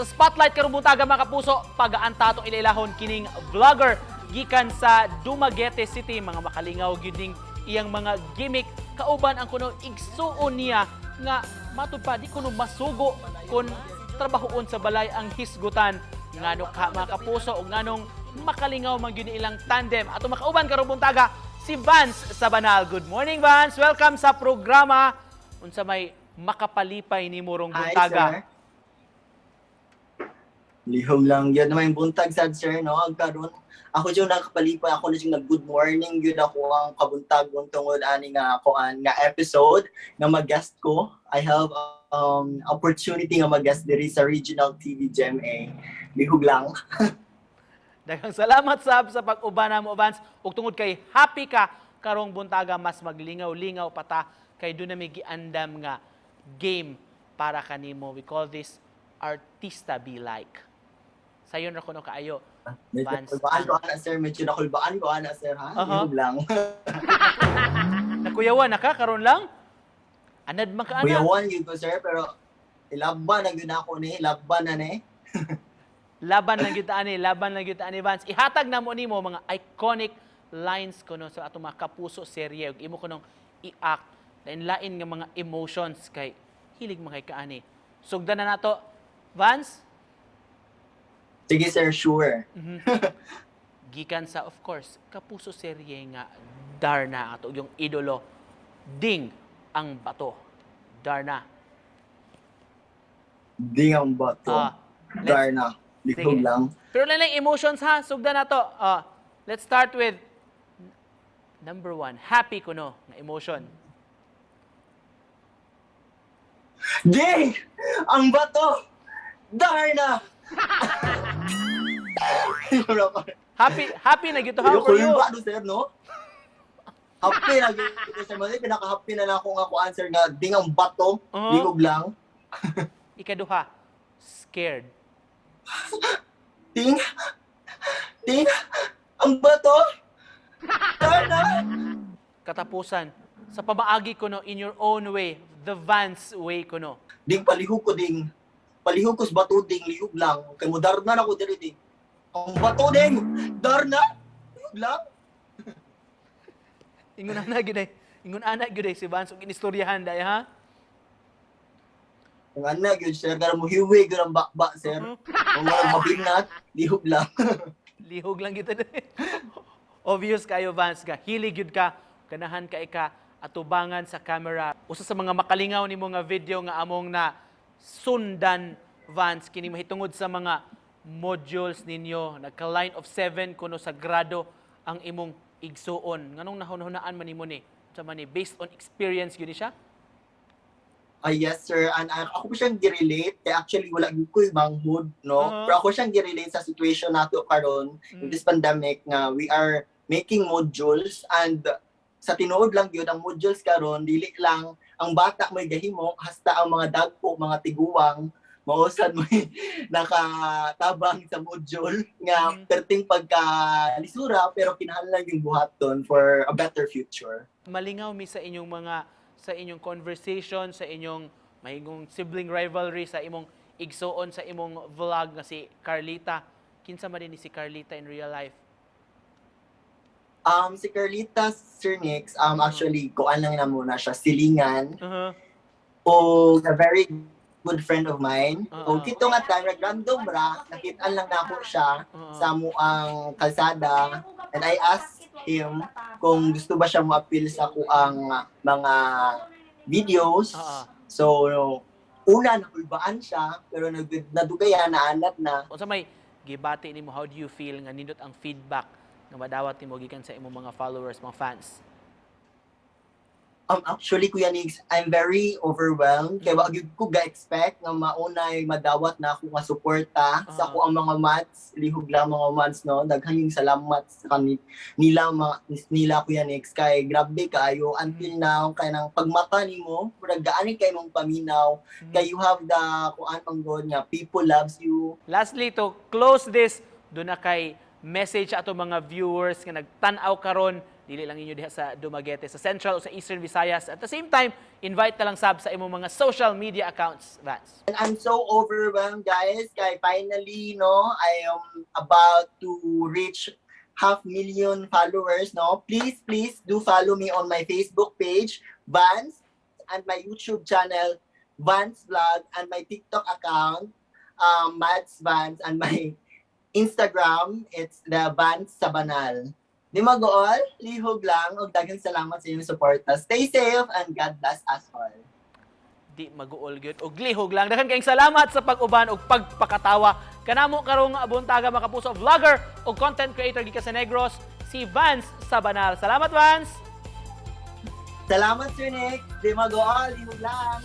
Sa spotlight karong buntaga mga kapuso, pag-aanta atong ilailahon kining vlogger gikan sa Dumaguete City, mga makalingaw gyud ning iyang mga gimmick kauban ang kuno igsuon niya nga matud pa di kuno masugo kun trabahoon sa balay ang hisgutan ngano ka mga kapuso ug nganong makalingaw man gyud ilang tandem. Ato makauban karong buntaga si Vance Sabanal. Good morning Vance, welcome sa programa. Unsa may makapalipay ni murong buntaga? Hi, sir. Lihom lang yun naman yung buntag sad sir, no? Karon ako yung nakapalipay, ako na yung nag-good morning yun ako ang kabuntagon tungod ani nga koan nga episode nga mag-guest ko. I have opportunity nga mag-guest diri sa Regional TV GMA. Lihog lang. Daghang salamat sab sa pag-uban mo Vance ug tungod kay happy ka karong buntaga mas maglingaw-lingaw pata kay do na may giandam nga game para kanimo. We call this Artista Be Like. Sayon ra kuno kaayo. Medyo Vance. nakulbaan ko ana sir, medyo nakulbaan ko ana sir ha. Lihog lang. Nakuyawan na ka karon lang? Anad man ka ana. Kuyawan yun ko sir, pero ilaban na yun ako ni, laban na ni. Laban lang gyud ani, laban lang gyud ani Vance. Ihatag na mo nimo mga iconic lines kuno sa atong mga kapuso serye ug imo kunong i-act lain-lain nga mga emotions kay hilig man kay kaani. Sugdan na nato. Vance, Sige sir, sure. gikan sa of course kapuso serye nga Darna ato yung idolo Ding ang Bato. Darna. Di ang bato. Darna. Lihog Sige. lang. Pero lang emotions ha, sugdan na to. Let's start with number 1, happy kuno nga emotion. Ding! Ang bato! Darna! Happy na gito how for you? Ba, sir, no? Happy na gito, sir. Pinaka-happy na lang ako nga answer nga, ding ang bato, lihog lang. Ikaduha, scared. Ding! Ding! Ang bato! Darna! Katapusan, sa pamaagi kuno in your own way, the Vance way kuno. Ding, palihog ko, ding. Palihog ko sa bato, ding, lihog lang. Kay mo, darna na ko diri, ding. Ang bato, ding! Darna! Lihog lang. Ingon ana gyud si Vance ug inistoryahan day ha. Ang anak yun, sir. Kaya mo hiwi, ganang bakba, sir. Kung walang mabinat, lihog lang. Lihog lang kita din. Obvious kayo Vance ka. Hilig yun ka. Ganahan ka ika atubangan sa camera. Usa sa mga makalingaw ni mga video nga among na sundan Vance kini mahitungod sa mga modules ninyo. Nagka-line of 7 kuno sa grado ang imong igsuon. Nganong nahunahunaan man nimo ni? Sa man ni based on experience gyud siya? Yes, sir. And ako po siyang girelate. Kaya actually, wala ko ibang mood, no? Pero ako siyang girelate sa situation nato karon in this pandemic nga we are making modules and sa tinuod lang yun, ang modules karon dili lang ang bata may gahimo, hasta ang mga dagko, mga tiguwang, mausan mo nakatabang sa module nga perting pagka-lisura pero kinahanglan yung buhaton for a better future. Malingaw mi sa inyong conversation, sa inyong mahigong sibling rivalry, sa imong igsuon sa imong vlog nga si Carlita. Kinsa man din ni si Carlita in real life? Si Carlita Sir Nix, actually, kuan lang na muna siya, silingan. O a very good friend of mine. O kito nga time, random ra, nakitaan lang na ako siya sa muang kalsada. And I asked him kung gusto ba siya ma-appeal sa kuang mga videos. So, una, nakulbaan siya, pero nadugayan, naanat na. Unsa may gibati nimo, how do you feel nga nindot ang feedback nga madawat nimo gikan sa imong mga followers, mga fans? Actually, Kuya Nix, I'm very overwhelmed. Kaya wag ko ga-expect nga maunay madawat na ako nga suporta sa ko ang mga mats, lihog lang mga mats, no? Daghang salamat sa nila Kuya Nix. Kay grabe kayo until now kay nang pagmata nimo, murag gaani kay mong paminaw. Kay you have the kuan pang God nga people loves you. Lastly, to close this, do na kay message ato mga viewers nga nagtan-aw karon Dili lang inyo diha sa Dumaguete, sa Central o sa Eastern Visayas. At the same time, invite ka lang sab sa imong mga social media accounts, Vance. And I'm so overwhelmed, guys. Kaya finally, no, I am about to reach 500,000 followers, no. Please do follow me on my Facebook page, Vance, and my YouTube channel, Vance Vlog, and my TikTok account, Mads Vance, and my Instagram, it's the Vance Sabanal. Di mag-all, lihog lang, og daghang salamat sa inyong suporta. Stay safe and God bless us all. Di mag-uol gyud og lihog lang. Daghan kayong salamat sa pag-uban og pagpakatawa. Kanamo karong buntaga mga kapuso, vlogger o content creator gikan sa Negros, si Vance Sabanal. Salamat, Vance. Salamat, Sir Nick. Di mag-all, lihog lang.